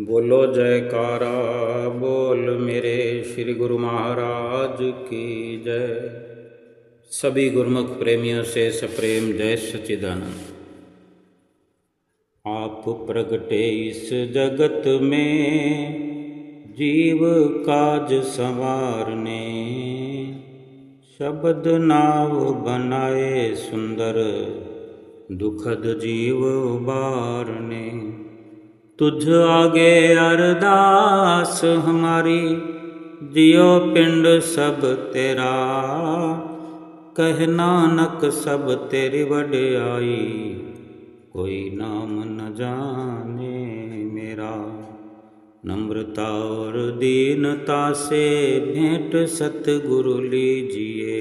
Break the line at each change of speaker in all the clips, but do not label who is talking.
बोलो जयकारा बोल मेरे श्री गुरु महाराज की जय। सभी गुरुमुख प्रेमियों से सप्रेम जय सच्चिदानंद। आप प्रगटे इस जगत में जीव काज संवारने, शब्द नाव बनाए सुंदर दुखद जीव उबारने। तुझ आगे अरदास हमारी जियो पिंड सब तेरा, कह नानक सब तेरी वड्याई कोई नाम न जाने मेरा। नम्रता और दीनता से भेंट सतगुरु लीजिए,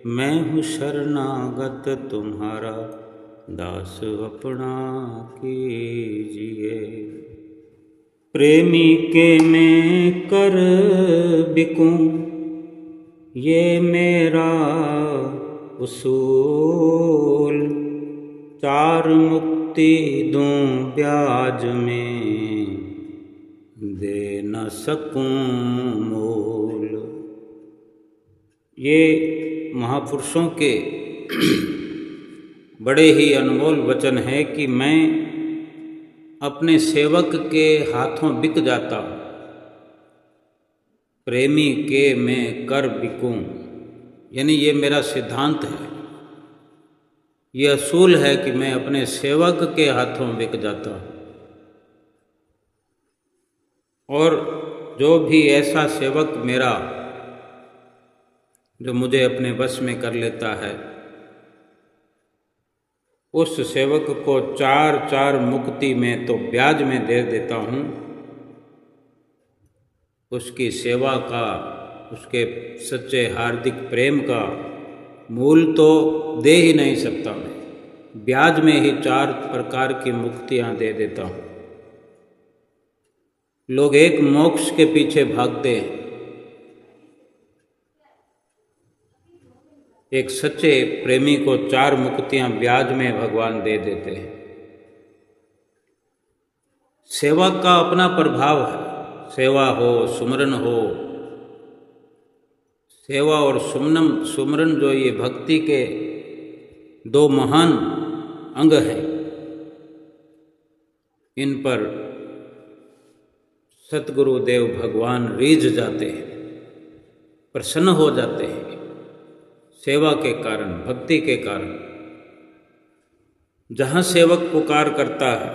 मैं हूँ शरणागत तुम्हारा दास अपना कीजिए। प्रेमी के मैं कर बिकूं ये मेरा उसूल, चार मुक्ति दूं ब्याज में दे न सकूं मोल। ये महापुरुषों के बड़े ही अनमोल वचन है कि मैं अपने सेवक के हाथों बिक जाता हूँ। प्रेमी के मैं कर बिकूं, यानी ये मेरा सिद्धांत है, ये असूल है कि मैं अपने सेवक के हाथों बिक जाता हूँ। और जो भी ऐसा सेवक मेरा जो मुझे अपने वश में कर लेता है, उस सेवक को चार चार मुक्ति में तो ब्याज में दे देता हूँ। उसकी सेवा का, उसके सच्चे हार्दिक प्रेम का मूल तो दे ही नहीं सकता मैं, ब्याज में ही चार प्रकार की मुक्तियाँ दे देता हूँ। लोग एक मोक्ष के पीछे भागते हैं, एक सच्चे प्रेमी को चार मुक्तियां ब्याज में भगवान दे देते हैं। सेवा का अपना प्रभाव है, सेवा हो सुमरन हो। सेवा और सुमरन जो ये भक्ति के दो महान अंग हैं, इन पर सतगुरुदेव भगवान रीझ जाते हैं, प्रसन्न हो जाते हैं। सेवा के कारण, भक्ति के कारण जहाँ सेवक पुकार करता है,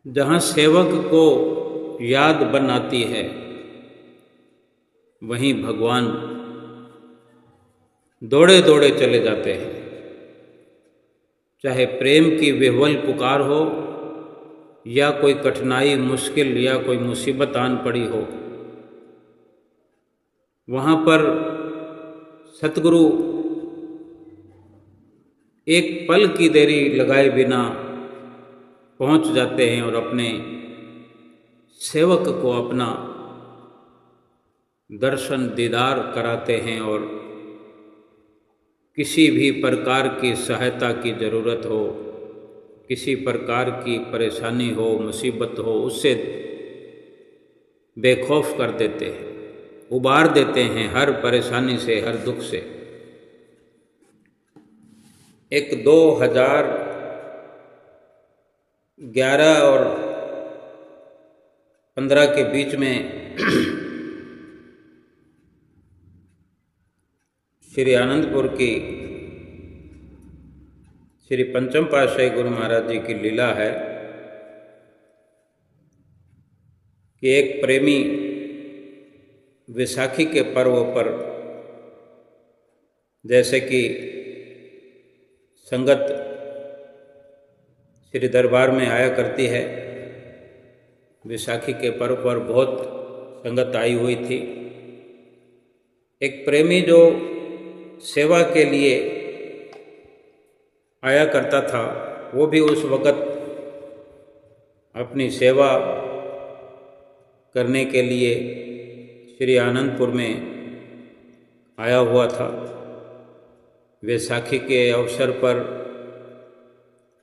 जहाँ सेवक को याद बनाती है, वहीं भगवान दौड़े दौड़े चले जाते हैं। चाहे प्रेम की विह्वल पुकार हो या कोई कठिनाई, मुश्किल या कोई मुसीबत आन पड़ी हो, वहाँ पर सतगुरु एक पल की देरी लगाए बिना पहुंच जाते हैं और अपने सेवक को अपना दर्शन दीदार कराते हैं। और किसी भी प्रकार की सहायता की ज़रूरत हो, किसी प्रकार की परेशानी हो, मुसीबत हो, उससे बेखौफ कर देते हैं, उबार देते हैं हर परेशानी से, हर दुख से। एक 2011 और 15 के बीच में श्री आनंदपुर की श्री पंचम पातशाही गुरु महाराज जी की लीला है कि एक प्रेमी वैसाखी के पर्व पर, जैसे कि संगत श्री दरबार में आया करती है, वैसाखी के पर्व पर बहुत संगत आई हुई थी। एक प्रेमी जो सेवा के लिए आया करता था, वो भी उस वक़्त अपनी सेवा करने के लिए श्री आनंदपुर में आया हुआ था। वैसाखी के अवसर पर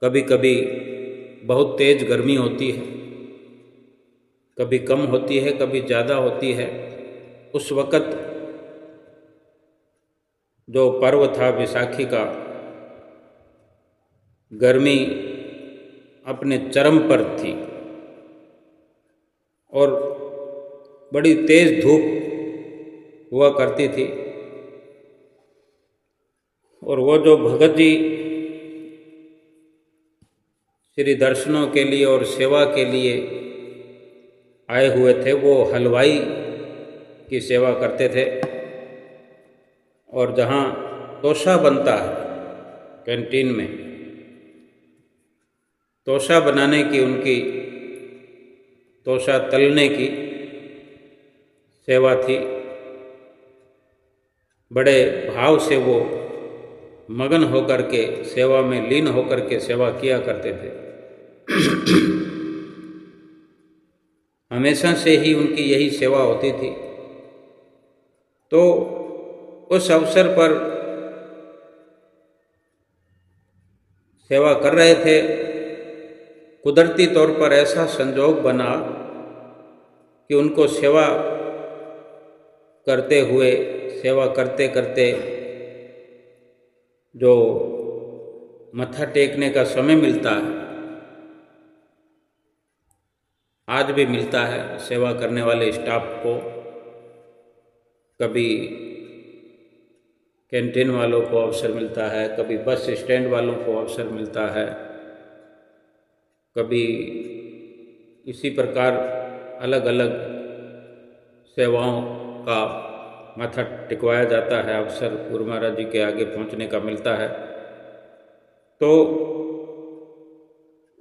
कभी कभी बहुत तेज़ गर्मी होती है, कभी कम होती है, कभी ज़्यादा होती है। उस वक़्त जो पर्व था विसाखी का, गर्मी अपने चरम पर थी और बड़ी तेज़ धूप हुआ करती थी। और वो जो भगत जी श्री दर्शनों के लिए और सेवा के लिए आए हुए थे, वो हलवाई की सेवा करते थे। और जहाँ तोशा बनता है कैंटीन में, तोशा बनाने की उनकी, तोशा तलने की सेवा थी। बड़े भाव से वो मगन होकर के सेवा में लीन होकर के सेवा किया करते थे। हमेशा से ही उनकी यही सेवा होती थी। तो उस अवसर पर सेवा कर रहे थे, कुदरती तौर पर ऐसा संजोग बना कि उनको सेवा करते हुए, सेवा करते करते जो मत्था टेकने का समय मिलता है, आज भी मिलता है सेवा करने वाले स्टाफ को, कभी कैंटीन वालों को अवसर मिलता है, कभी बस स्टैंड वालों को अवसर मिलता है, कभी इसी प्रकार अलग अलग सेवाओं का माथा टिकवाया जाता है, अवसर गुरु महाराज जी के आगे पहुंचने का मिलता है। तो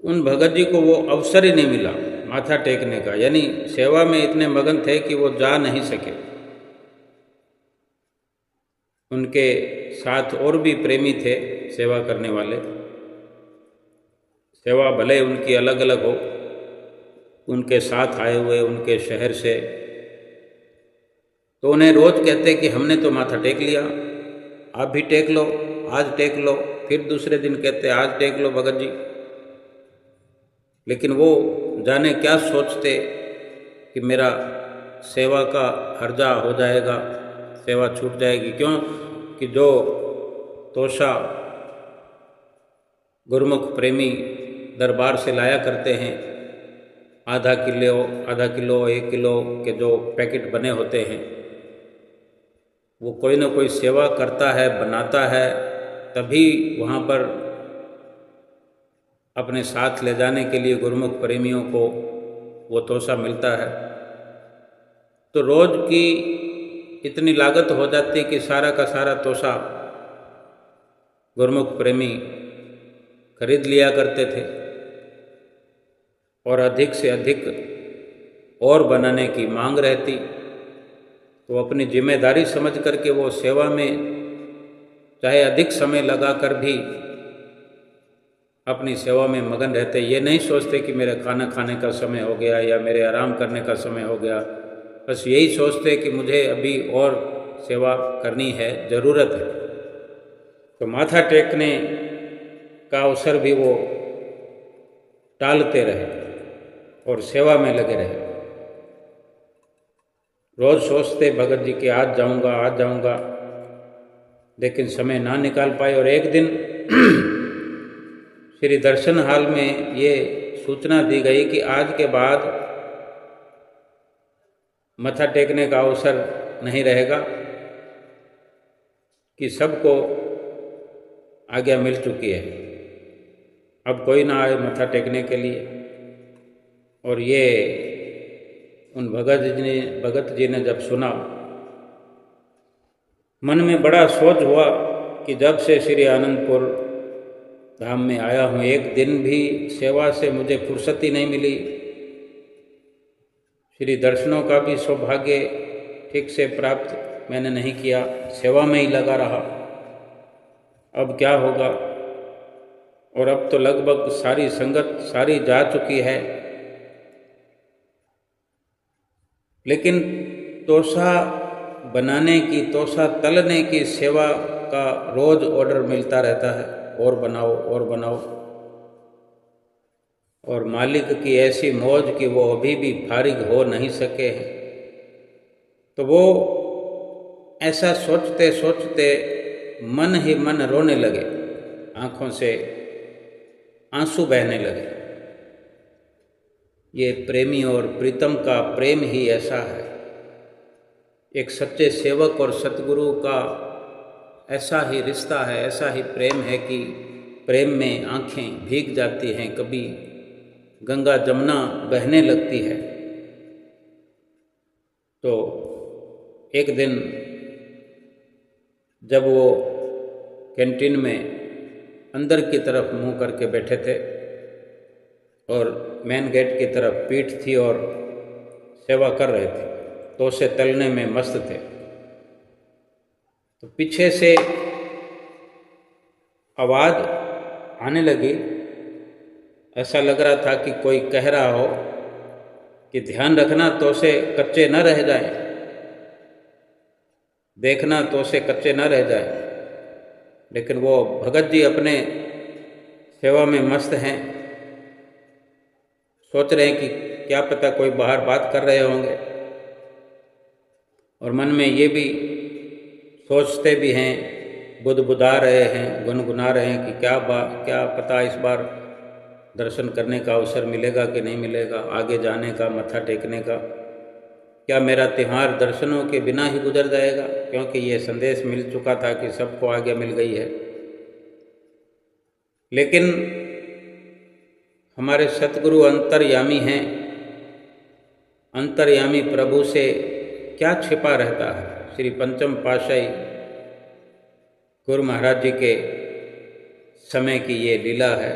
उन भगत जी को वो अवसर ही नहीं मिला माथा टेकने का, यानी सेवा में इतने मगन थे कि वो जा नहीं सके। उनके साथ और भी प्रेमी थे सेवा करने वाले। सेवा भले उनकी अलग अलग हो, उनके साथ आए हुए उनके शहर से, तो उन्हें रोज़ कहते कि हमने तो माथा टेक लिया, आप भी टेक लो, आज टेक लो। फिर दूसरे दिन कहते आज टेक लो भगत जी। लेकिन वो जाने क्या सोचते कि मेरा सेवा का हर्जा हो जाएगा, सेवा छूट जाएगी। क्यों कि जो तोशा गुरुमुख प्रेमी दरबार से लाया करते हैं, आधा किलो 1 किलो के जो पैकेट बने होते हैं, वो कोई ना कोई सेवा करता है, बनाता है, तभी वहाँ पर अपने साथ ले जाने के लिए गुरुमुख प्रेमियों को वो तोशा मिलता है। तो रोज़ की इतनी लागत हो जाती कि सारा का सारा तोशा गुरुमुख प्रेमी खरीद लिया करते थे और अधिक से अधिक और बनाने की मांग रहती। तो अपनी जिम्मेदारी समझ करके वो सेवा में चाहे अधिक समय लगाकर भी अपनी सेवा में मगन रहते। ये नहीं सोचते कि मेरा खाना खाने का समय हो गया या मेरे आराम करने का समय हो गया, बस यही सोचते कि मुझे अभी और सेवा करनी है, ज़रूरत है। तो माथा टेकने का अवसर भी वो टालते रहे और सेवा में लगे रहे। रोज़ सोचते भगत जी कि आज जाऊंगा, लेकिन समय ना निकाल पाए। और एक दिन श्री दर्शन हाल में ये सूचना दी गई कि आज के बाद मत्था टेकने का अवसर नहीं रहेगा, कि सबको आज्ञा मिल चुकी है, अब कोई ना आए मत्था टेकने के लिए। और ये उन भगत जी ने जब सुना, मन में बड़ा सोच हुआ कि जब से श्री आनंदपुर धाम में आया हूँ, एक दिन भी सेवा से मुझे फुर्सत ही नहीं मिली। श्री दर्शनों का भी सौभाग्य ठीक से प्राप्त मैंने नहीं किया, सेवा में ही लगा रहा। अब क्या होगा? और अब तो लगभग सारी संगत सारी जा चुकी है, लेकिन तोशा बनाने की, तोशा तलने की सेवा का रोज ऑर्डर मिलता रहता है, और बनाओ। और मालिक की ऐसी मौज कि वो अभी भी फारिग हो नहीं सके हैं। तो वो ऐसा सोचते सोचते मन ही मन रोने लगे, आँखों से आंसू बहने लगे। ये प्रेमी और प्रीतम का प्रेम ही ऐसा है। एक सच्चे सेवक और सतगुरु का ऐसा ही रिश्ता है, ऐसा ही प्रेम है कि प्रेम में आँखें भीग जाती हैं, कभी गंगा जमुना बहने लगती है। तो एक दिन जब वो कैंटीन में अंदर की तरफ मुंह करके बैठे थे और मेन गेट की तरफ पीठ थी और सेवा कर रहे थे, तो उसे तलने में मस्त थे, तो पीछे से आवाज़ आने लगी। ऐसा लग रहा था कि कोई कह रहा हो कि ध्यान रखना तो से कच्चे न रह जाए, देखना तो से कच्चे न रह जाए। लेकिन वो भगत जी अपने सेवा में मस्त हैं, सोच रहे हैं कि क्या पता कोई बाहर बात कर रहे होंगे, और मन में ये भी सोचते भी हैं, बुदबुदा रहे हैं, गुनगुना रहे हैं कि क्या पता इस बार दर्शन करने का अवसर मिलेगा कि नहीं मिलेगा, आगे जाने का, मत्था टेकने का। क्या मेरा त्यौहार दर्शनों के बिना ही गुजर जाएगा, क्योंकि ये संदेश मिल चुका था कि सबको आगे मिल गई है। लेकिन हमारे सतगुरु अंतर्यामी हैं, अंतर्यामी प्रभु से क्या छिपा रहता है। श्री पंचम पातशाही गुरु महाराज जी के समय की ये लीला है।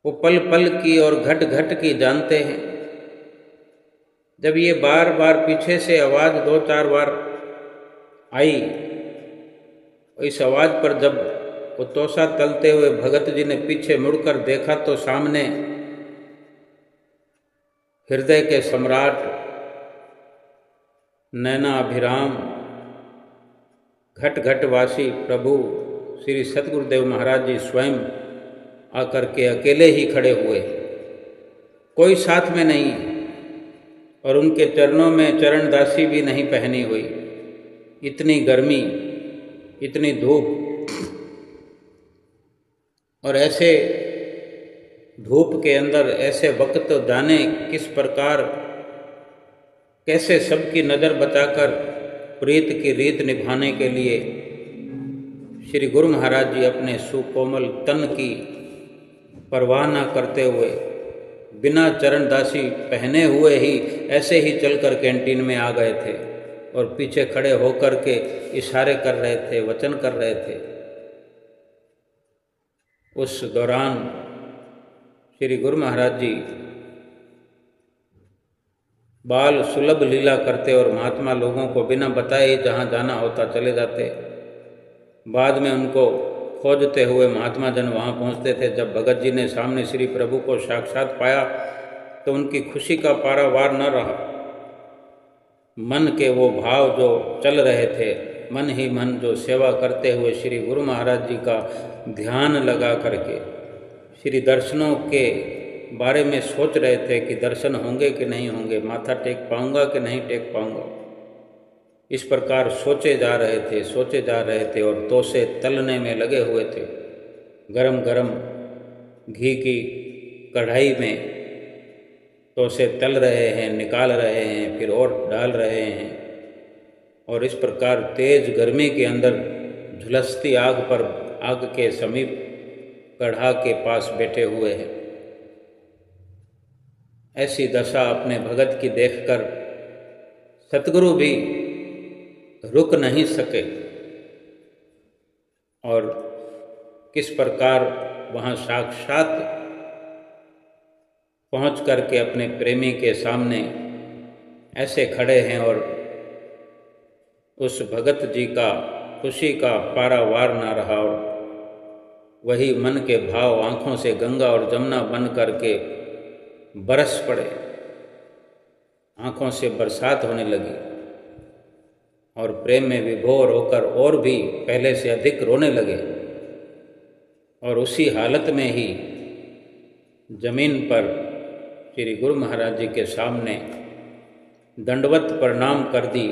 वो पल पल की और घट घट की जानते हैं। जब ये बार बार पीछे से आवाज़ 2-4 बार आई, इस आवाज़ पर जब वो तोसा तलते हुए भगत जी ने पीछे मुड़कर देखा तो सामने हृदय के सम्राट, नैनाभिराम, घट घटवासी प्रभु श्री सतगुरुदेव महाराज जी स्वयं आकर के अकेले ही खड़े हुए, कोई साथ में नहीं, और उनके चरणों में चरणदासी भी नहीं पहनी हुई। इतनी गर्मी, इतनी धूप, और ऐसे धूप के अंदर ऐसे वक्त जाने किस प्रकार कैसे सबकी नज़र बचाकर प्रीत की रीत निभाने के लिए श्री गुरु महाराज जी अपने सुकोमल तन की परवाह न करते हुए, बिना चरणदासी पहने हुए ही ऐसे ही चलकर कैंटीन में आ गए थे और पीछे खड़े होकर के इशारे कर रहे थे, वचन कर रहे थे। उस दौरान श्री गुरु महाराज जी बाल सुलभ लीला करते और महात्मा लोगों को बिना बताए जहाँ जाना होता चले जाते। बाद में उनको खोजते हुए महात्मा जन वहाँ पहुँचते थे। जब भगत जी ने सामने श्री प्रभु को साक्षात पाया तो उनकी खुशी का पारावार न रहा। मन के वो भाव जो चल रहे थे, मन ही मन जो सेवा करते हुए श्री गुरु महाराज जी का ध्यान लगा करके श्री दर्शनों के बारे में सोच रहे थे कि दर्शन होंगे कि नहीं होंगे, माथा टेक पाऊंगा कि नहीं टेक पाऊंगा। इस प्रकार सोचे जा रहे थे और तोसे तलने में लगे हुए थे। गरम गरम घी की कढ़ाई में तोसे तल रहे हैं, निकाल रहे हैं, फिर और डाल रहे हैं, और इस प्रकार तेज गर्मी के अंदर झुलसती आग पर, आग के समीप कढ़ा के पास बैठे हुए हैं। ऐसी दशा अपने भगत की देखकर सतगुरु भी रुक नहीं सके और किस प्रकार वहाँ साक्षात पहुँच करके अपने प्रेमी के सामने ऐसे खड़े हैं और उस भगत जी का खुशी का पारावार ना रहा और वही मन के भाव आँखों से गंगा और जमुना बन करके बरस पड़े। आँखों से बरसात होने लगी और प्रेम में विभोर होकर और भी पहले से अधिक रोने लगे। और उसी हालत में ही जमीन पर श्री गुरु महाराज जी के सामने दंडवत प्रणाम कर दी,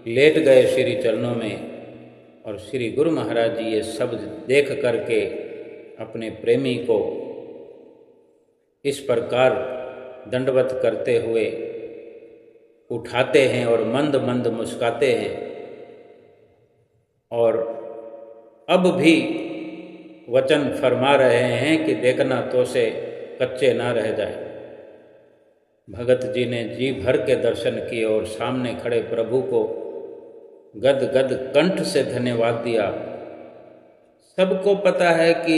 लेट गए श्री चरणों में। और श्री गुरु महाराज जी ये सब देख करके अपने प्रेमी को इस प्रकार दंडवत करते हुए उठाते हैं और मंद मंद मुस्काते हैं, और अब भी वचन फरमा रहे हैं कि देखना तो से कच्चे ना रह जाए। भगत जी ने जी भर के दर्शन किए और सामने खड़े प्रभु को गद गद कंठ से धन्यवाद दिया। सबको पता है कि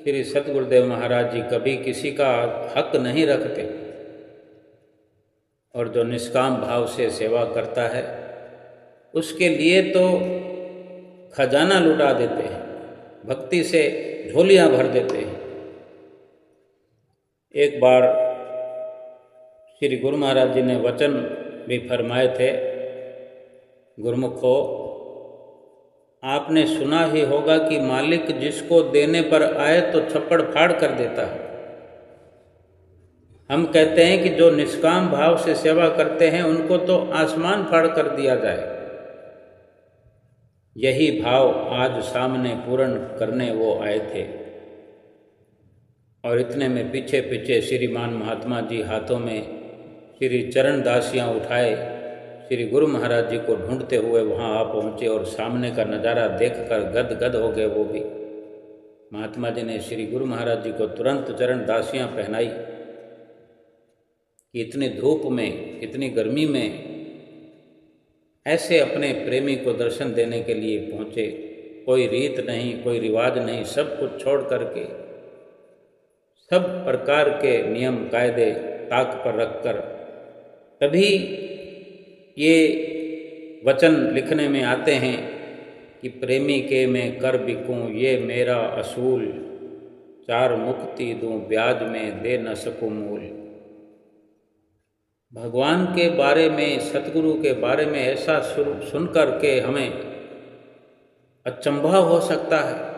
श्री सतगुरुदेव महाराज जी कभी किसी का हक नहीं रखते, और जो निष्काम भाव से सेवा करता है उसके लिए तो खजाना लुटा देते हैं, भक्ति से झोलियां भर देते हैं। एक बार श्री गुरु महाराज जी ने वचन भी फरमाए थे, गुरुमुखो आपने सुना ही होगा कि मालिक जिसको देने पर आए तो छप्पड़ फाड़ कर देता है। हम कहते हैं कि जो निष्काम भाव से सेवा करते हैं उनको तो आसमान फाड़ कर दिया जाए। यही भाव आज सामने पूर्ण करने वो आए थे, और इतने में पीछे पीछे श्रीमान महात्मा जी हाथों में श्री चरण दासियाँ उठाए श्री गुरु महाराज जी को ढूंढते हुए वहाँ आ पहुँचे, और सामने का नज़ारा देखकर गद गद हो गए वो भी। महात्मा जी ने श्री गुरु महाराज जी को तुरंत चरण दासियाँ पहनाई कि इतनी धूप में, इतनी गर्मी में ऐसे अपने प्रेमी को दर्शन देने के लिए पहुँचे। कोई रीत नहीं, कोई रिवाज नहीं, सब कुछ छोड़ करके, सब प्रकार के नियम कायदे ताक पर रखकर तभी ये वचन लिखने में आते हैं कि प्रेमी के मैं कर बिकूं ये मेरा असूल, चार मुक्ति दूं ब्याज में दे न सकूं मूल। भगवान के बारे में, सतगुरु के बारे में ऐसा सुन कर के हमें अचंभा हो सकता है।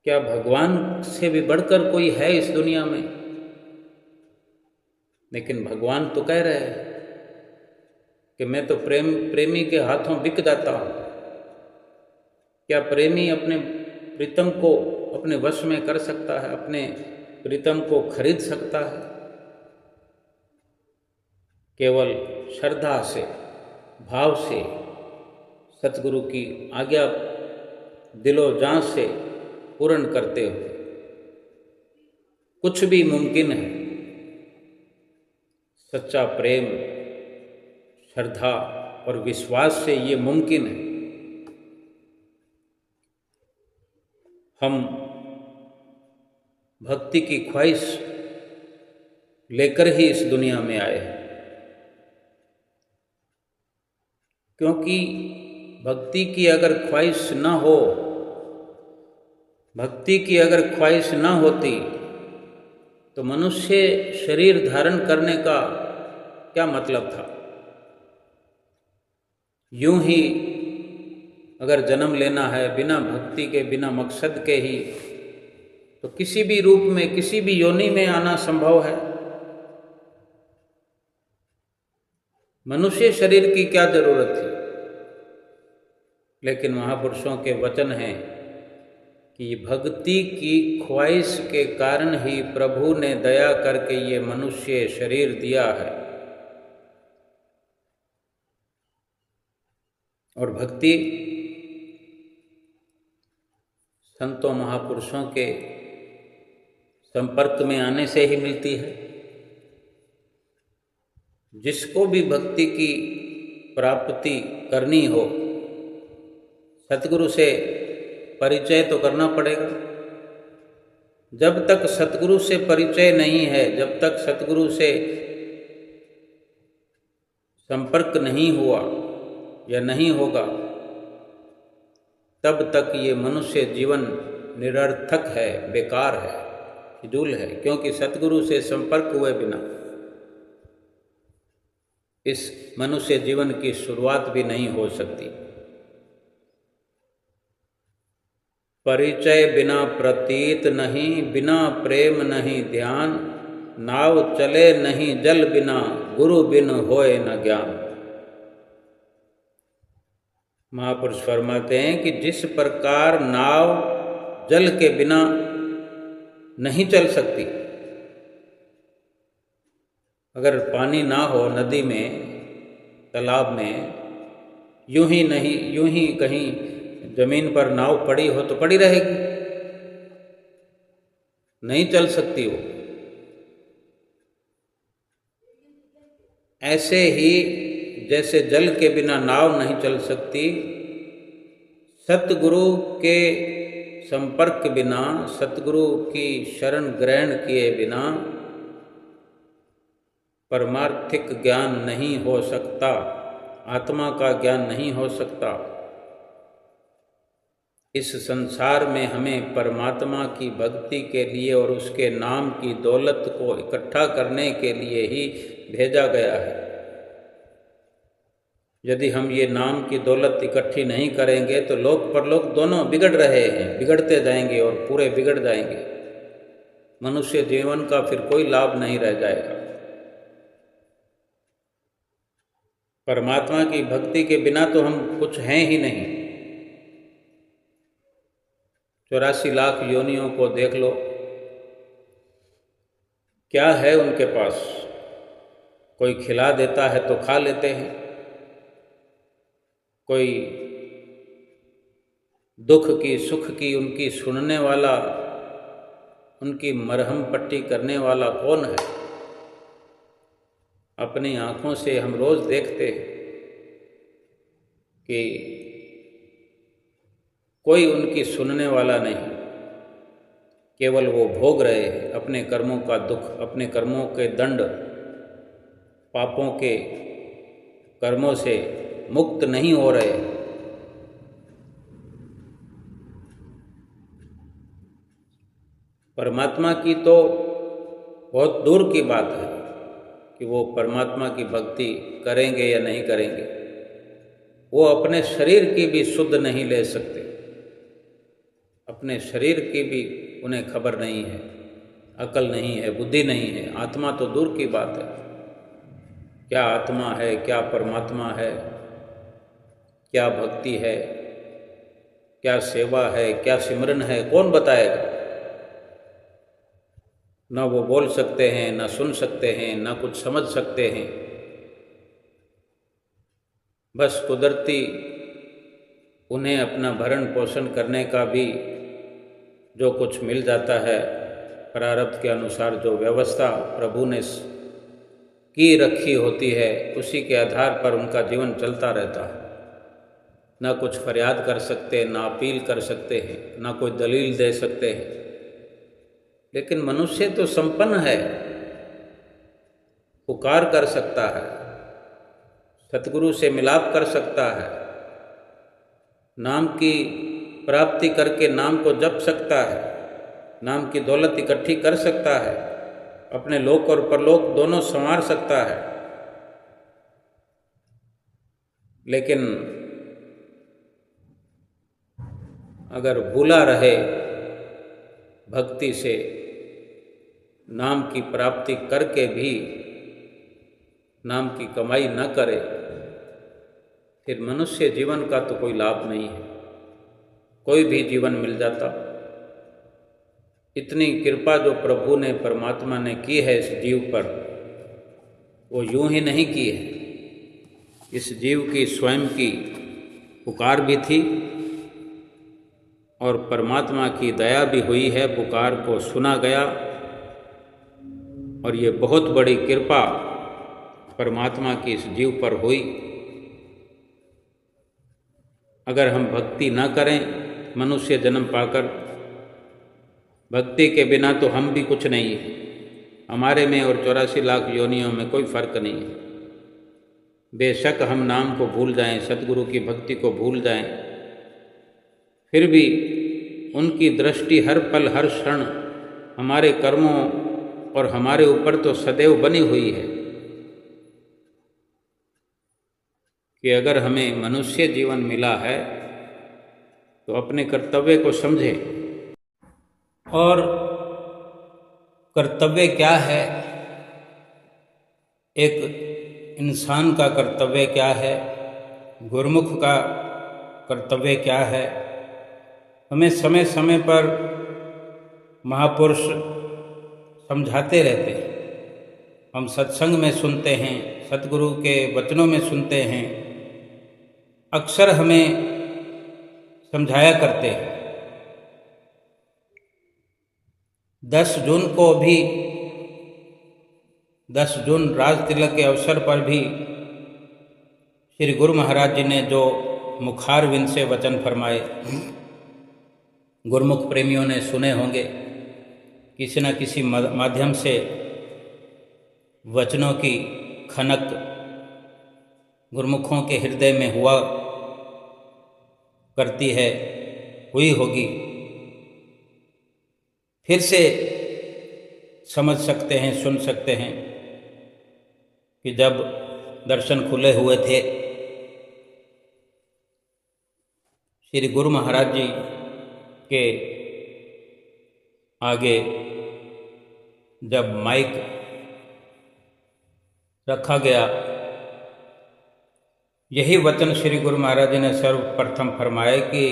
क्या भगवान से भी बढ़कर कोई है इस दुनिया में? लेकिन भगवान तो कह रहे हैं कि मैं तो प्रेमी के हाथों बिक जाता हूँ। क्या प्रेमी अपने प्रीतम को अपने वश में कर सकता है, अपने प्रीतम को खरीद सकता है? केवल श्रद्धा से, भाव से, सतगुरु की आज्ञा दिलो जान से पूर्ण करते हुए कुछ भी मुमकिन है। सच्चा प्रेम, श्रद्धा और विश्वास से ये मुमकिन है। हम भक्ति की ख्वाहिश लेकर ही इस दुनिया में आए हैं, क्योंकि भक्ति की अगर ख्वाहिश न हो, भक्ति की अगर ख्वाहिश न होती तो मनुष्य शरीर धारण करने का क्या मतलब था? यूं ही अगर जन्म लेना है बिना भक्ति के, बिना मकसद के ही, तो किसी भी रूप में, किसी भी योनि में आना संभव है। मनुष्य शरीर की क्या जरूरत थी? लेकिन महापुरुषों के वचन हैं कि भक्ति की ख्वाहिश के कारण ही प्रभु ने दया करके ये मनुष्य शरीर दिया है। और भक्ति संतों महापुरुषों के संपर्क में आने से ही मिलती है। जिसको भी भक्ति की प्राप्ति करनी हो, सतगुरु से परिचय तो करना पड़ेगा। जब तक सतगुरु से परिचय नहीं है, जब तक सतगुरु से संपर्क नहीं हुआ या नहीं होगा, तब तक ये मनुष्य जीवन निरर्थक है, बेकार है, फिजूल है। क्योंकि सतगुरु से संपर्क हुए बिना इस मनुष्य जीवन की शुरुआत भी नहीं हो सकती। परिचय बिना प्रतीत नहीं, बिना प्रेम नहीं ध्यान, नाव चले नहीं जल बिना, गुरु बिन होए न ज्ञान। महापुरुष फरमाते हैं कि जिस प्रकार नाव जल के बिना नहीं चल सकती, अगर पानी ना हो नदी में, तालाब में, यूं ही कहीं जमीन पर नाव पड़ी हो तो पड़ी रहेगी, नहीं चल सकती वो। ऐसे ही जैसे जल के बिना नाव नहीं चल सकती, सतगुरु के संपर्क बिना, सतगुरु की शरण ग्रहण किए बिना परमार्थिक ज्ञान नहीं हो सकता, आत्मा का ज्ञान नहीं हो सकता। इस संसार में हमें परमात्मा की भक्ति के लिए और उसके नाम की दौलत को इकट्ठा करने के लिए ही भेजा गया है। यदि हम ये नाम की दौलत इकट्ठी नहीं करेंगे तो लोक परलोक दोनों बिगड़ रहे हैं, बिगड़ते जाएंगे और पूरे बिगड़ जाएंगे। मनुष्य जीवन का फिर कोई लाभ नहीं रह जाएगा। परमात्मा की भक्ति के बिना तो हम कुछ हैं ही नहीं। 84 लाख योनियों को देख लो, क्या है उनके पास? कोई खिला देता है तो खा लेते हैं, कोई दुख की सुख की उनकी सुनने वाला, उनकी मरहम पट्टी करने वाला कौन है? अपनी आँखों से हम रोज देखते हैं कि कोई उनकी सुनने वाला नहीं, केवल वो भोग रहे हैं अपने कर्मों का दुख, अपने कर्मों के दंड, पापों के कर्मों से मुक्त नहीं हो रहे। परमात्मा की तो बहुत दूर की बात है कि वो परमात्मा की भक्ति करेंगे या नहीं करेंगे। वो अपने शरीर की भी सुध नहीं ले सकते, अपने शरीर की भी उन्हें खबर नहीं है, अकल नहीं है, बुद्धि नहीं है। आत्मा तो दूर की बात है। क्या आत्मा है, क्या परमात्मा है, क्या भक्ति है, क्या सेवा है, क्या सिमरन है, कौन बताएगा? ना वो बोल सकते हैं, ना सुन सकते हैं, ना कुछ समझ सकते हैं। बस कुदरती उन्हें अपना भरण पोषण करने का भी जो कुछ मिल जाता है, प्रारब्ध के अनुसार जो व्यवस्था प्रभु ने की रखी होती है, उसी के आधार पर उनका जीवन चलता रहता है। ना कुछ फरियाद कर सकते, ना अपील कर सकते हैं, ना कोई दलील दे सकते हैं। लेकिन मनुष्य तो संपन्न है, पुकार कर सकता है, सतगुरु से मिलाप कर सकता है, नाम की प्राप्ति करके नाम को जप सकता है, नाम की दौलत इकट्ठी कर सकता है, अपने लोक और परलोक दोनों संवार सकता है। लेकिन अगर भूला रहे भक्ति से, नाम की प्राप्ति करके भी नाम की कमाई न करे, फिर मनुष्य जीवन का तो कोई लाभ नहीं है। कोई भी जीवन मिल जाता। इतनी कृपा जो प्रभु ने, परमात्मा ने की है इस जीव पर, वो यूं ही नहीं की है। इस जीव की स्वयं की पुकार भी थी और परमात्मा की दया भी हुई है, पुकार को सुना गया। और ये बहुत बड़ी कृपा परमात्मा की इस जीव पर हुई। अगर हम भक्ति न करें मनुष्य जन्म पाकर, भक्ति के बिना तो हम भी कुछ नहीं है। हमारे में और 84 लाख योनियों में कोई फर्क नहीं है। बेशक हम नाम को भूल जाएं, सतगुरु की भक्ति को भूल जाएं, फिर भी उनकी दृष्टि हर पल हर क्षण हमारे कर्मों और हमारे ऊपर तो सदैव बनी हुई है कि अगर हमें मनुष्य जीवन मिला है तो अपने कर्तव्य को समझे। और कर्तव्य क्या है, एक इंसान का कर्तव्य क्या है, गुरुमुख का कर्तव्य क्या है, हमें समय समय पर महापुरुष समझाते रहते हैं। हम सत्संग में सुनते हैं, सतगुरु के वचनों में सुनते हैं, अक्सर हमें समझाया करते हैं। 10 जून को भी, 10 जून राज तिलक के अवसर पर भी श्री गुरु महाराज जी ने जो मुखारविंद से वचन फरमाए, गुरुमुख प्रेमियों ने सुने होंगे। किसी न किसी माध्यम से वचनों की खनक गुरुमुखों के हृदय में हुआ करती है, हुई होगी। फिर से समझ सकते हैं, सुन सकते हैं कि जब दर्शन खुले हुए थे, श्री गुरु महाराज जी के आगे जब माइक रखा गया, यही वचन श्री गुरु महाराज जी ने सर्वप्रथम फरमाए कि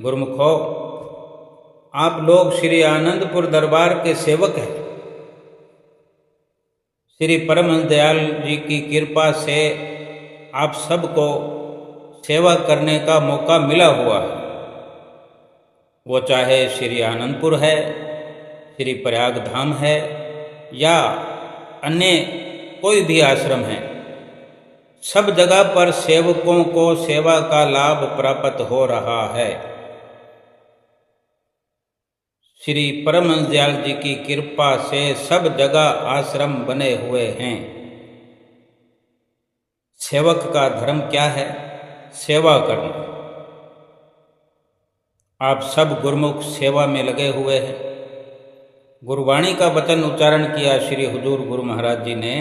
गुरुमुखों, आप लोग श्री आनंदपुर दरबार के सेवक हैं। श्री परमहंस दयाल जी की कृपा से आप सबको सेवा करने का मौका मिला हुआ है। वो चाहे श्री आनंदपुर है, श्री प्रयाग धाम है या अन्य कोई भी आश्रम है, सब जगह पर सेवकों को सेवा का लाभ प्राप्त हो रहा है। श्री परमहंस दयाल जी की कृपा से सब जगह आश्रम बने हुए हैं। सेवक का धर्म क्या है? सेवा करना। आप सब गुरुमुख सेवा में लगे हुए हैं। गुरुवाणी का वचन उच्चारण किया श्री हुजूर गुरु महाराज जी ने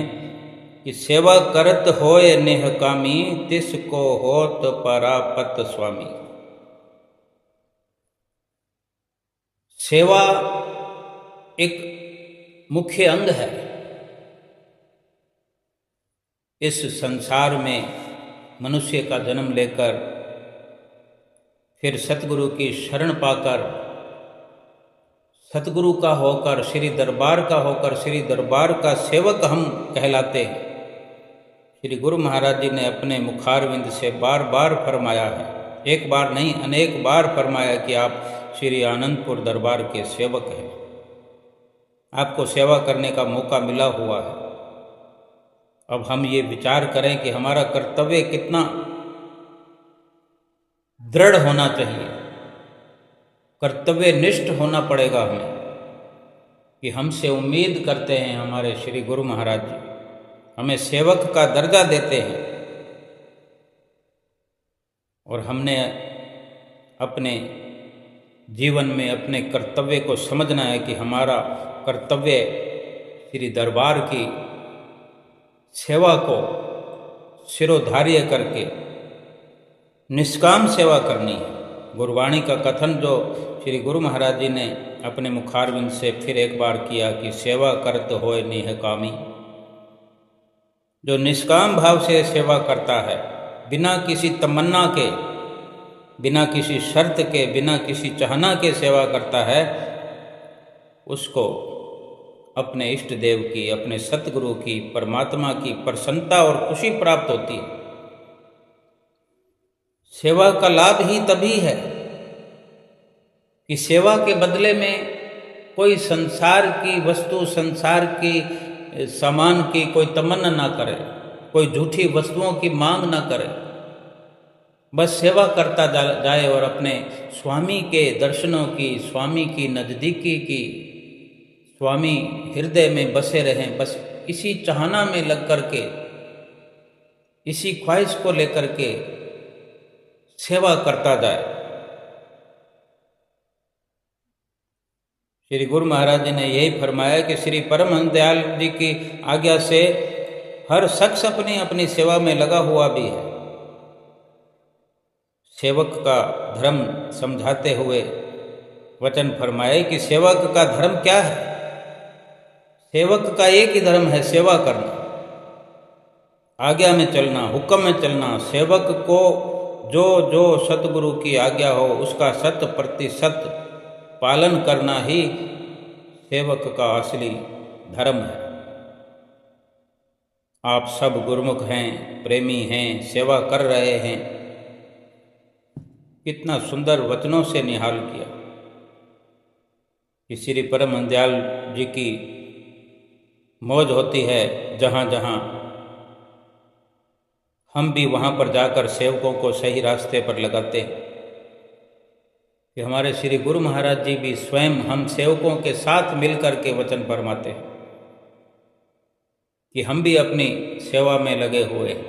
कि सेवा करत होए निहकामी, तिसको होत परापत स्वामी। सेवा एक मुख्य अंग है। इस संसार में मनुष्य का जन्म लेकर फिर सतगुरु की शरण पाकर, सतगुरु का होकर, श्री दरबार का होकर, श्री दरबार का सेवक हम कहलाते हैं। श्री गुरु महाराज जी ने अपने मुखारविंद से बार बार फरमाया है, एक बार नहीं अनेक बार फरमाया कि आप श्री आनंदपुर दरबार के सेवक हैं। आपको सेवा करने का मौका मिला हुआ है। अब हम ये विचार करें कि हमारा कर्तव्य कितना दृढ़ होना चाहिए, कर्तव्य निष्ठ होना पड़ेगा हमें, कि हमसे उम्मीद करते हैं हमारे श्री गुरु महाराज जी, हमें सेवक का दर्जा देते हैं और हमने अपने जीवन में अपने कर्तव्य को समझना है कि हमारा कर्तव्य श्री दरबार की सेवा को शिरोधार्य करके निष्काम सेवा करनी है। गुरुवाणी का कथन जो श्री गुरु महाराज जी ने अपने मुखारविंद से फिर एक बार किया कि सेवा करत होए निहकामी। जो निष्काम भाव से सेवा करता है, बिना किसी तमन्ना के, बिना किसी शर्त के, बिना किसी चाहना के सेवा करता है, उसको अपने इष्ट देव की, अपने सतगुरु की, परमात्मा की प्रसन्नता और खुशी प्राप्त होती है। सेवा का लाभ ही तभी है कि सेवा के बदले में कोई संसार की वस्तु, संसार की सामान की कोई तमन्ना ना करे, कोई झूठी वस्तुओं की मांग ना करे, बस सेवा करता जाए और अपने स्वामी के दर्शनों की, स्वामी की नज़दीकी की, स्वामी हृदय में बसे रहें। बस इसी चाहना में लग करके, इसी ख्वाहिश को लेकर के सेवा करता जाए। श्री गुरु महाराज जी ने यही फरमाया कि श्री परमहंस दयाल जी की आज्ञा से हर शख्स अपनी अपनी सेवा में लगा हुआ भी है। सेवक का धर्म समझाते हुए वचन फरमाए कि सेवक का धर्म क्या है। सेवक का एक ही धर्म है, सेवा करना, आज्ञा में चलना, हुक्म में चलना। सेवक को जो जो सतगुरु की आज्ञा हो उसका 100% पालन करना ही सेवक का असली धर्म है। आप सब गुरुमुख हैं, प्रेमी हैं, सेवा कर रहे हैं। कितना सुंदर वचनों से निहाल किया कि श्री परम दयाल जी की मौज होती है जहाँ जहाँ, हम भी वहाँ पर जाकर सेवकों को सही रास्ते पर लगाते हैं। कि हमारे श्री गुरु महाराज जी भी स्वयं हम सेवकों के साथ मिलकर के वचन फरमाते हैं कि हम भी अपनी सेवा में लगे हुए हैं।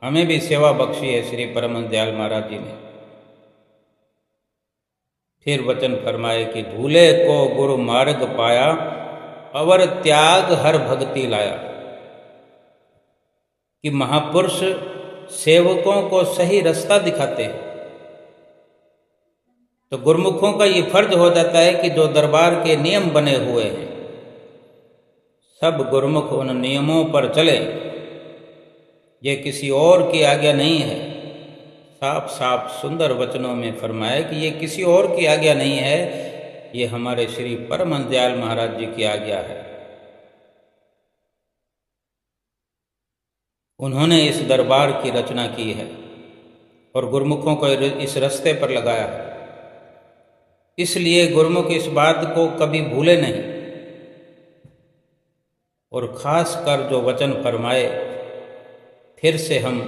हमें भी सेवा बख्शी है श्री परम दयाल महाराज जी ने। फिर वचन फरमाए कि भूले को गुरु मार्ग पाया, अवर त्याग हर भक्ति लाया। कि महापुरुष सेवकों को सही रास्ता दिखाते हैं, तो गुरुमुखों का ये फर्ज हो जाता है कि जो दरबार के नियम बने हुए हैं, सब गुरुमुख उन नियमों पर चले। ये किसी और की आज्ञा नहीं है। साफ साफ सुंदर वचनों में फरमाया कि ये किसी और की आज्ञा नहीं है, ये हमारे श्री परम दयाल महाराज जी की आज्ञा है। उन्होंने इस दरबार की रचना की है और गुरुमुखों को इस रास्ते पर लगाया है। इसलिए गुरुमुख इस बात को कभी भूले नहीं। और ख़ास कर जो वचन फरमाए, फिर से हम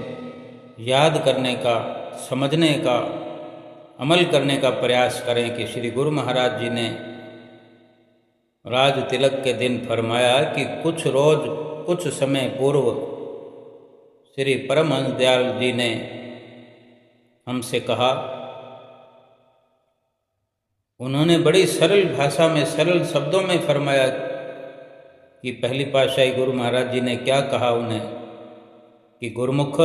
याद करने का, समझने का, अमल करने का प्रयास करें कि श्री गुरु महाराज जी ने राज तिलक के दिन फरमाया कि कुछ समय पूर्व श्री परमहंस दयाल जी ने हमसे कहा। उन्होंने बड़ी सरल भाषा में, सरल शब्दों में फरमाया कि पहली पातशाही गुरु महाराज जी ने क्या कहा उन्हें कि गुरुमुख,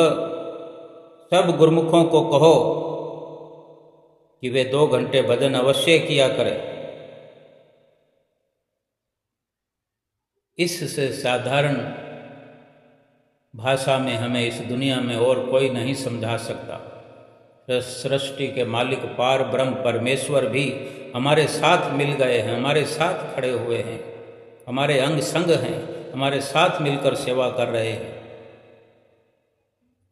सब गुरुमुखों को कहो कि वे 2 घंटे भजन अवश्य किया करें। इससे साधारण भाषा में हमें इस दुनिया में और कोई नहीं समझा सकता। सृष्टि के मालिक पार ब्रह्म परमेश्वर भी हमारे साथ मिल गए हैं, हमारे साथ खड़े हुए हैं, हमारे अंग संग हैं, हमारे साथ मिलकर सेवा कर रहे हैं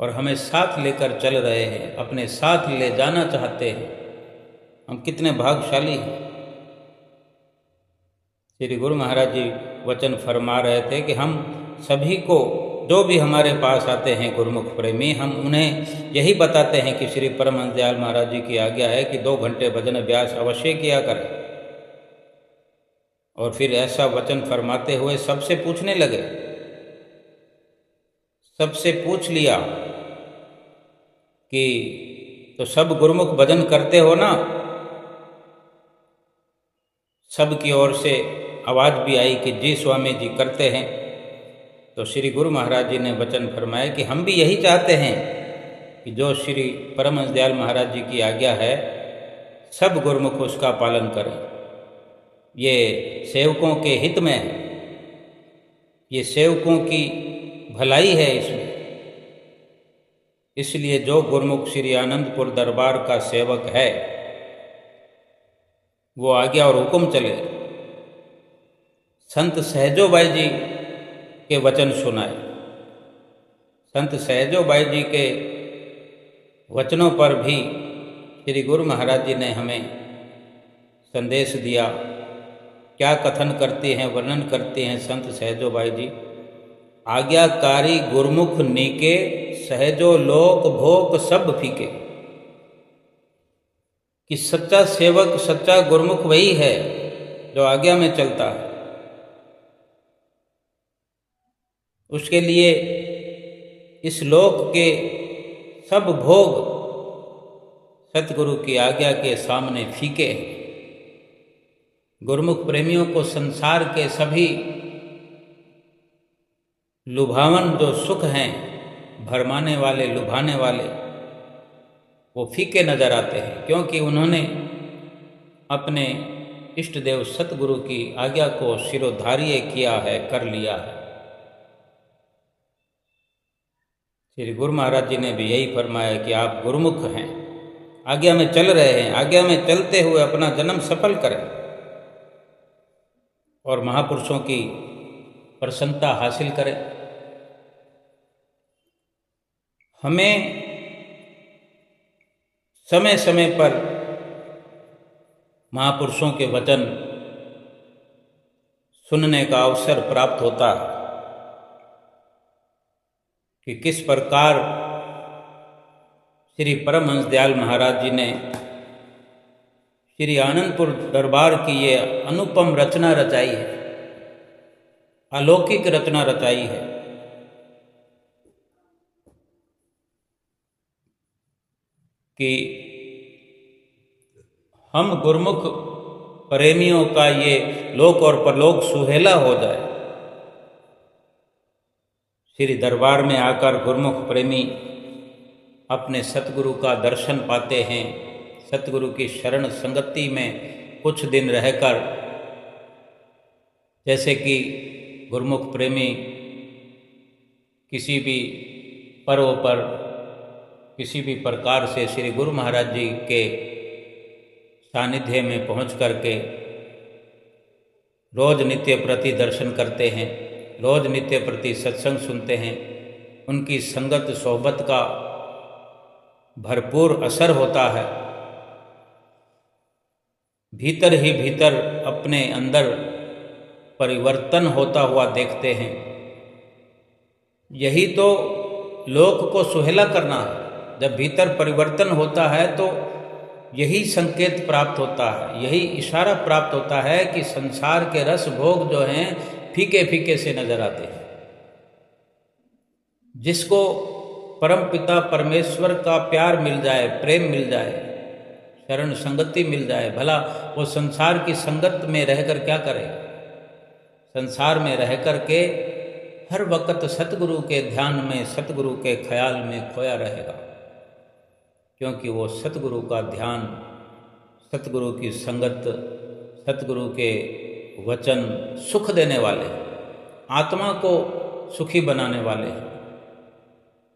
और हमें साथ लेकर चल रहे हैं, अपने साथ ले जाना चाहते हैं। हम कितने भाग्यशाली हैं। श्री गुरु महाराज जी वचन फरमा रहे थे कि हम सभी को, जो भी हमारे पास आते हैं गुरुमुख प्रेमी, हम उन्हें यही बताते हैं कि श्री परमहंस दयाल महाराज जी की आज्ञा है कि 2 घंटे भजन अभ्यास अवश्य किया करें। और फिर ऐसा वचन फरमाते हुए सबसे पूछने लगे, सबसे पूछ लिया कि तो सब गुरुमुख भजन करते हो ना? सब की ओर से आवाज़ भी आई कि जी स्वामी जी करते हैं। तो श्री गुरु महाराज जी ने वचन फरमाया कि हम भी यही चाहते हैं कि जो श्री परमहंस दयाल महाराज जी की आज्ञा है, सब गुरुमुख उसका पालन करें। ये सेवकों के हित में है, ये सेवकों की भलाई है इसमें। इसलिए जो गुरुमुख श्री आनंदपुर दरबार का सेवक है, वो आज्ञा और हुक्म चले। संत सहजोबाई जी के वचन सुनाए। संत सहजोबाई जी के वचनों पर भी श्री गुरु महाराज जी ने हमें संदेश दिया। क्या कथन करती हैं, वर्णन करती हैं संत सहजोबाई जी? आज्ञाकारी गुरुमुख नीके, सहजो लोक भोग सब फीके। कि सच्चा सेवक, सच्चा गुरुमुख वही है जो आज्ञा में चलता है। उसके लिए इस लोक के सब भोग सतगुरु की आज्ञा के सामने फीके हैं। गुरुमुख प्रेमियों को संसार के सभी लुभावन जो सुख हैं, भरमाने वाले, लुभाने वाले, वो फीके नज़र आते हैं, क्योंकि उन्होंने अपने इष्ट देव सतगुरु की आज्ञा को शिरोधार्य किया है, कर लिया है। श्री गुरु महाराज जी ने भी यही फरमाया कि आप गुरुमुख हैं, आज्ञा में चल रहे हैं, आज्ञा में चलते हुए अपना जन्म सफल करें और महापुरुषों की प्रसन्नता हासिल करें। हमें समय समय पर महापुरुषों के वचन सुनने का अवसर प्राप्त होता है कि किस प्रकार श्री परमहंस दयाल महाराज जी ने श्री आनंदपुर दरबार की ये अनुपम रचना रचाई है, अलौकिक रचना रचाई है। कि हम गुरुमुख प्रेमियों का ये लोक और परलोक सुहेला हो जाए। श्री दरबार में आकर गुरुमुख प्रेमी अपने सतगुरु का दर्शन पाते हैं। सतगुरु की शरण संगति में कुछ दिन रहकर, जैसे कि गुरुमुख प्रेमी किसी भी पर्व पर किसी भी प्रकार से श्री गुरु महाराज जी के सानिध्य में पहुंच करके रोज नित्य प्रति दर्शन करते हैं, रोज नित्य प्रति सत्संग सुनते हैं। उनकी संगत सोहबत का भरपूर असर होता है। भीतर ही भीतर अपने अंदर परिवर्तन होता हुआ देखते हैं। यही तो लोक को सुहेला करना है। जब भीतर परिवर्तन होता है तो यही संकेत प्राप्त होता है, यही इशारा प्राप्त होता है कि संसार के रस भोग जो हैं फीके फीके से नजर आते हैं। जिसको परम पिता परमेश्वर का प्यार मिल जाए, प्रेम मिल जाए, शरण संगति मिल जाए, भला वो संसार की संगत में रहकर क्या करे? संसार में रह कर के हर वक्त सतगुरु के ध्यान में, सतगुरु के ख्याल में खोया रहेगा, क्योंकि वो सतगुरु का ध्यान, सतगुरु की संगत, सतगुरु के वचन सुख देने वाले हैं, आत्मा को सुखी बनाने वाले हैं।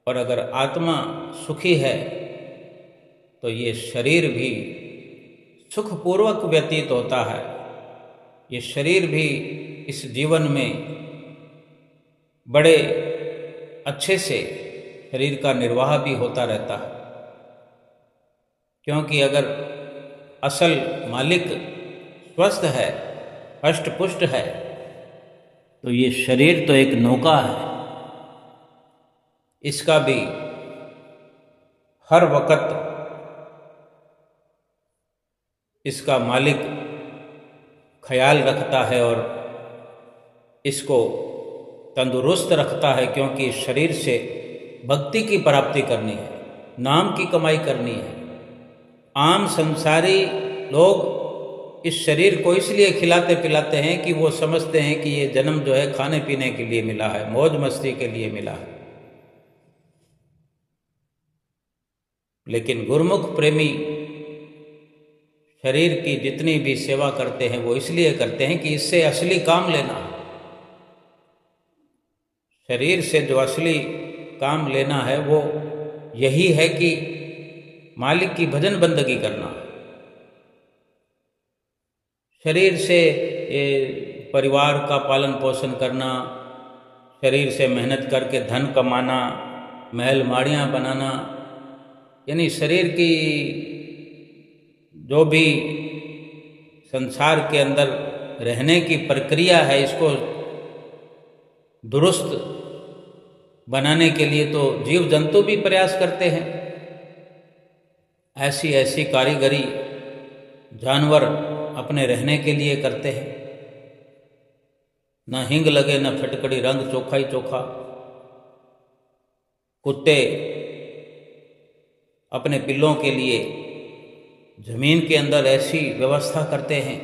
और अगर आत्मा सुखी है तो ये शरीर भी सुखपूर्वक व्यतीत होता है। ये शरीर भी इस जीवन में बड़े अच्छे से शरीर का निर्वाह भी होता रहता है, क्योंकि अगर असल मालिक स्वस्थ है, हष्ट पुष्ट है, तो ये शरीर तो एक नौका है। इसका भी हर वक्त इसका मालिक ख्याल रखता है और इसको तंदुरुस्त रखता है, क्योंकि इस शरीर से भक्ति की प्राप्ति करनी है, नाम की कमाई करनी है। आम संसारी लोग इस शरीर को इसलिए खिलाते पिलाते हैं कि वो समझते हैं कि ये जन्म जो है खाने पीने के लिए मिला है, मौज मस्ती के लिए मिला है। लेकिन गुरुमुख प्रेमी शरीर की जितनी भी सेवा करते हैं वो इसलिए करते हैं कि इससे असली काम लेना है। शरीर से जो असली काम लेना है वो यही है कि मालिक की भजन बंदगी करना। शरीर से परिवार का पालन पोषण करना, शरीर से मेहनत करके धन कमाना, महल माड़ियाँ बनाना, यानी शरीर की जो भी संसार के अंदर रहने की प्रक्रिया है, इसको दुरुस्त बनाने के लिए तो जीव जंतु भी प्रयास करते हैं। ऐसी ऐसी कारीगरी जानवर अपने रहने के लिए करते हैं। न हिंग लगे न फटकड़ी, रंग चोखा ही चोखा। कुत्ते अपने पिल्लों के लिए जमीन के अंदर ऐसी व्यवस्था करते हैं,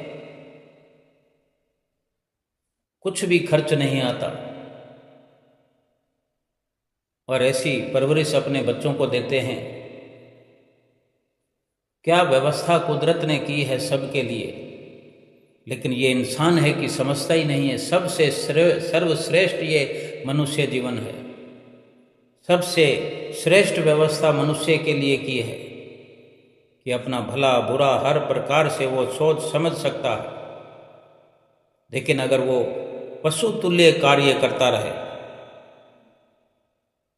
कुछ भी खर्च नहीं आता, और ऐसी परवरिश अपने बच्चों को देते हैं क्या व्यवस्था कुदरत ने की है सबके लिए, लेकिन ये इंसान है कि समझता ही नहीं है। सबसे सर्वश्रेष्ठ ये मनुष्य जीवन है। सबसे श्रेष्ठ व्यवस्था मनुष्य के लिए की है कि अपना भला बुरा हर प्रकार से वो सोच समझ सकता है। लेकिन अगर वो पशु तुल्य कार्य करता रहे,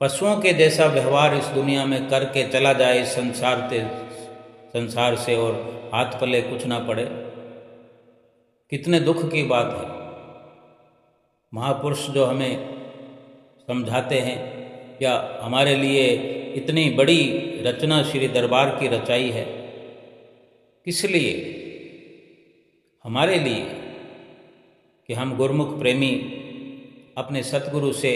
पशुओं के जैसा व्यवहार इस दुनिया में करके चला जाए इस संसार से और हाथ पल्ले कुछ ना पड़े, कितने दुख की बात है। महापुरुष जो हमें समझाते हैं या हमारे लिए इतनी बड़ी रचना श्री दरबार की रचाई है, किस लिए? हमारे लिए कि हम गुरुमुख प्रेमी अपने सतगुरु से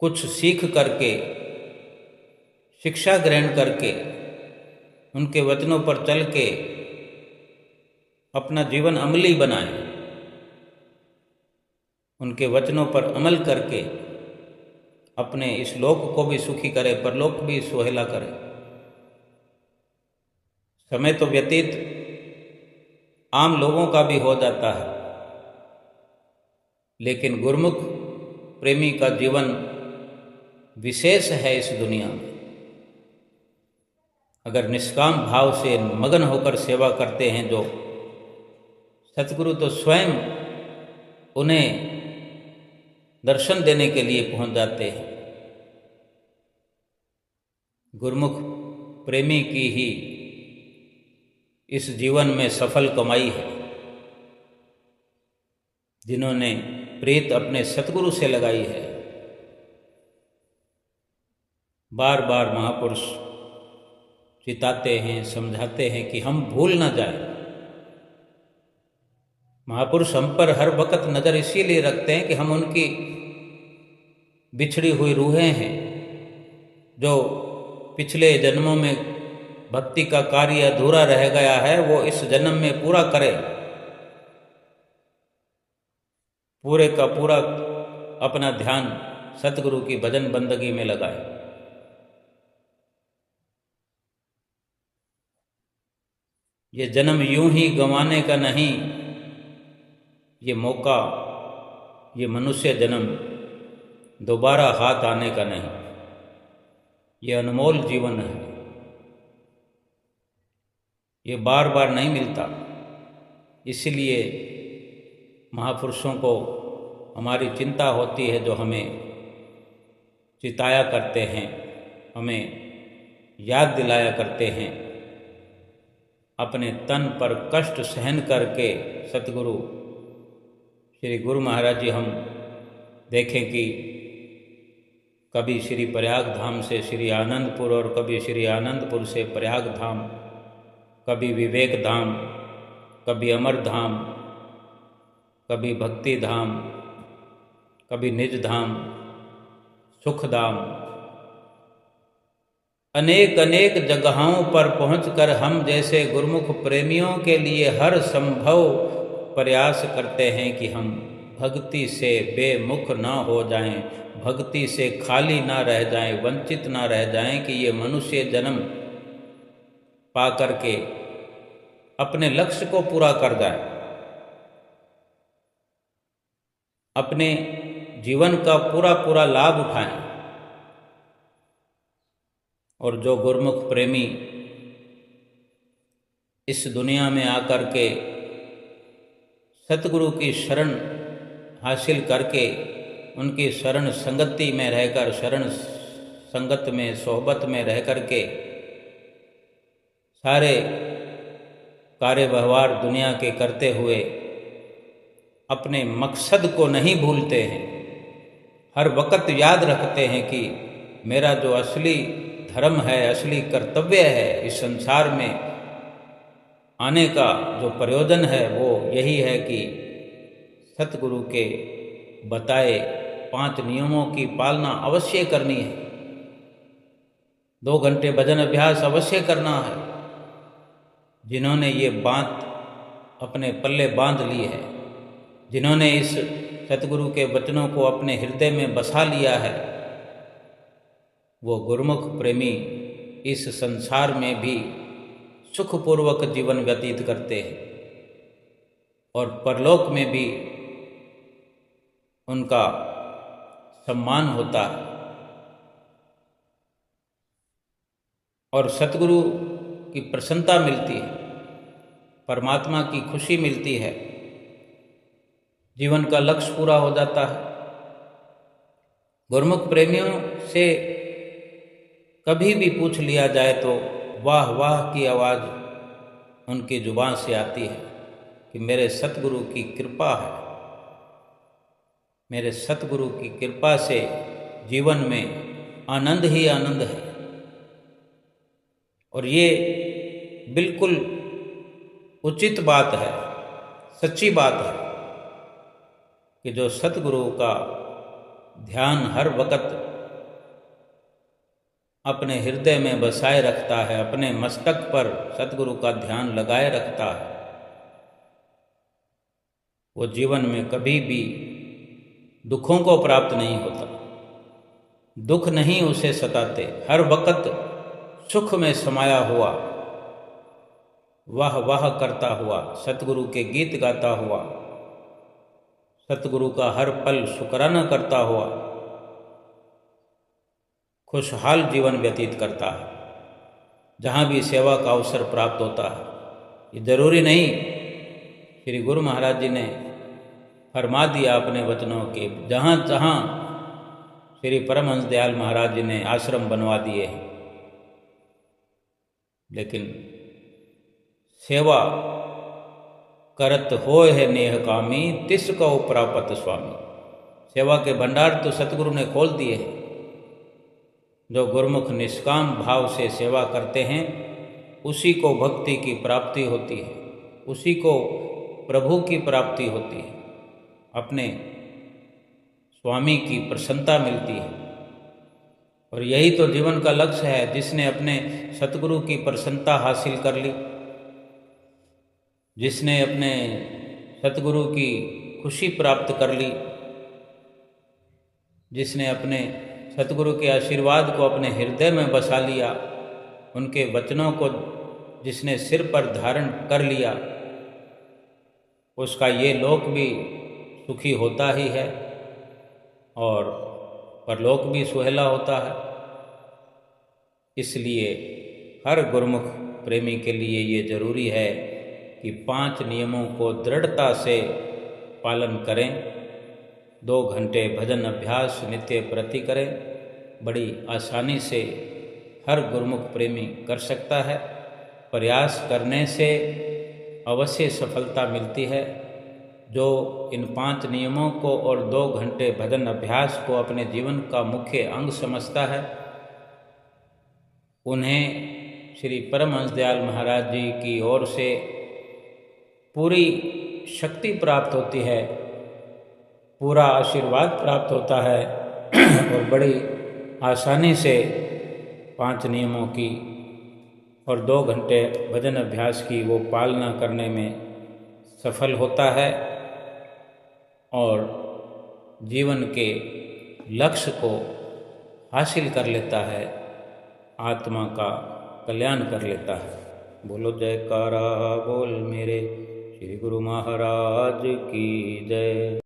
कुछ सीख करके, शिक्षा ग्रहण करके, उनके वचनों पर चल के अपना जीवन अमली बनाएं, उनके वचनों पर अमल करके अपने इस लोक को भी सुखी करे, परलोक भी सुहेला करे। समय तो व्यतीत आम लोगों का भी हो जाता है, लेकिन गुरुमुख प्रेमी का जीवन विशेष है इस दुनिया में। अगर निष्काम भाव से मगन होकर सेवा करते हैं जो सतगुरु, तो स्वयं उन्हें दर्शन देने के लिए पहुंच जाते हैं। गुरुमुख प्रेमी की ही इस जीवन में सफल कमाई है, जिन्होंने प्रीत अपने सतगुरु से लगाई है। बार बार महापुरुष चिताते हैं, समझाते हैं कि हम भूल ना जाएं। महापुरुष हम पर हर वक्त नज़र इसीलिए रखते हैं कि हम उनकी बिछड़ी हुई रूहें हैं, जो पिछले जन्मों में भक्ति का कार्य अधूरा रह गया है, वो इस जन्म में पूरा करें, पूरे का पूरा अपना ध्यान सतगुरु की भजन बंदगी में लगाए। ये जन्म यूं ही गंवाने का नहीं, ये मौका, ये मनुष्य जन्म दोबारा हाथ आने का नहीं, ये अनमोल जीवन है, ये बार बार नहीं मिलता। इसलिए महापुरुषों को हमारी चिंता होती है, जो हमें चिताया करते हैं, हमें याद दिलाया करते हैं। अपने तन पर कष्ट सहन करके सतगुरु श्री गुरु महाराज जी हम देखें कि कभी श्री प्रयाग धाम से श्री आनंदपुर और कभी श्री आनंदपुर से प्रयाग धाम, कभी विवेक धाम, कभी अमर धाम, कभी भक्ति धाम, कभी निज धाम, सुख धाम, अनेक अनेक जगहों पर पहुंचकर हम जैसे गुरुमुख प्रेमियों के लिए हर संभव प्रयास करते हैं कि हम भक्ति से बेमुख ना हो जाएं, भक्ति से खाली ना रह जाएं, वंचित ना रह जाएं, कि ये मनुष्य जन्म पा करके अपने लक्ष्य को पूरा कर जाए, अपने जीवन का पूरा पूरा लाभ उठाएं। और जो गुरुमुख प्रेमी इस दुनिया में आकर के सतगुरु की शरण हासिल करके उनकी शरण संगति में रहकर, शरण संगत में, सोहबत में रह करके सारे कार्य व्यवहार दुनिया के करते हुए अपने मकसद को नहीं भूलते हैं, हर वक्त याद रखते हैं कि मेरा जो असली धर्म है, असली कर्तव्य है, इस संसार में आने का जो प्रयोजन है वो यही है कि सतगुरु के बताए 5 नियमों की पालना अवश्य करनी है, 2 घंटे भजन अभ्यास अवश्य करना है। जिन्होंने ये बात अपने पल्ले बांध ली है, जिन्होंने इस सतगुरु के वचनों को अपने हृदय में बसा लिया है, वो गुरुमुख प्रेमी इस संसार में भी सुखपूर्वक जीवन व्यतीत करते हैं और परलोक में भी उनका सम्मान होता है और सतगुरु की प्रसन्नता मिलती है, परमात्मा की खुशी मिलती है, जीवन का लक्ष्य पूरा हो जाता है। गुरुमुख प्रेमियों से कभी भी पूछ लिया जाए तो वाह वाह की आवाज़ उनकी जुबान से आती है कि मेरे सतगुरु की कृपा है, मेरे सतगुरु की कृपा से जीवन में आनंद ही आनंद है। और ये बिल्कुल उचित बात है, सच्ची बात है कि जो सतगुरु का ध्यान हर वक्त अपने हृदय में बसाए रखता है, अपने मस्तक पर सतगुरु का ध्यान लगाए रखता है, वो जीवन में कभी भी दुखों को प्राप्त नहीं होता, दुख नहीं उसे सताते। हर वक्त सुख में समाया हुआ, वाह वाह करता हुआ, सतगुरु के गीत गाता हुआ, सतगुरु का हर पल शुक्राना करता हुआ खुशहाल जीवन व्यतीत करता है। जहाँ भी सेवा का अवसर प्राप्त होता है, ये जरूरी नहीं, श्री गुरु महाराज जी ने फरमा दिया अपने वचनों के, जहाँ जहाँ श्री परमहंस दयाल महाराज जी ने आश्रम बनवा दिए हैं, लेकिन सेवा करत होय है नेह कामी तिस को प्रापत स्वामी। सेवा के भंडार तो सतगुरु ने खोल दिए हैं। जो गुरुमुख निष्काम भाव से सेवा करते हैं उसी को भक्ति की प्राप्ति होती है, उसी को प्रभु की प्राप्ति होती है, अपने स्वामी की प्रसन्नता मिलती है। और यही तो जीवन का लक्ष्य है। जिसने अपने सतगुरु की प्रसन्नता हासिल कर ली, जिसने अपने सतगुरु की खुशी प्राप्त कर ली, जिसने अपने सतगुरु के आशीर्वाद को अपने हृदय में बसा लिया, उनके वचनों को जिसने सिर पर धारण कर लिया, उसका ये लोक भी सुखी होता ही है और परलोक भी सुहेला होता है। इसलिए हर गुरुमुख प्रेमी के लिए ये जरूरी है कि 5 नियमों को दृढ़ता से पालन करें। 2 घंटे भजन अभ्यास नित्य प्रति करें। बड़ी आसानी से हर गुरुमुख प्रेमी कर सकता है। प्रयास करने से अवश्य सफलता मिलती है। जो इन 5 नियमों को और 2 घंटे भजन अभ्यास को अपने जीवन का मुख्य अंग समझता है, उन्हें श्री परमहंस दयाल महाराज जी की ओर से पूरी शक्ति प्राप्त होती है, पूरा आशीर्वाद प्राप्त होता है और बड़ी आसानी से 5 नियमों की और 2 घंटे भजन अभ्यास की वो पालना करने में सफल होता है और जीवन के लक्ष्य को हासिल कर लेता है, आत्मा का कल्याण कर लेता है। बोलो जयकारा बोल मेरे श्री गुरु महाराज की जय।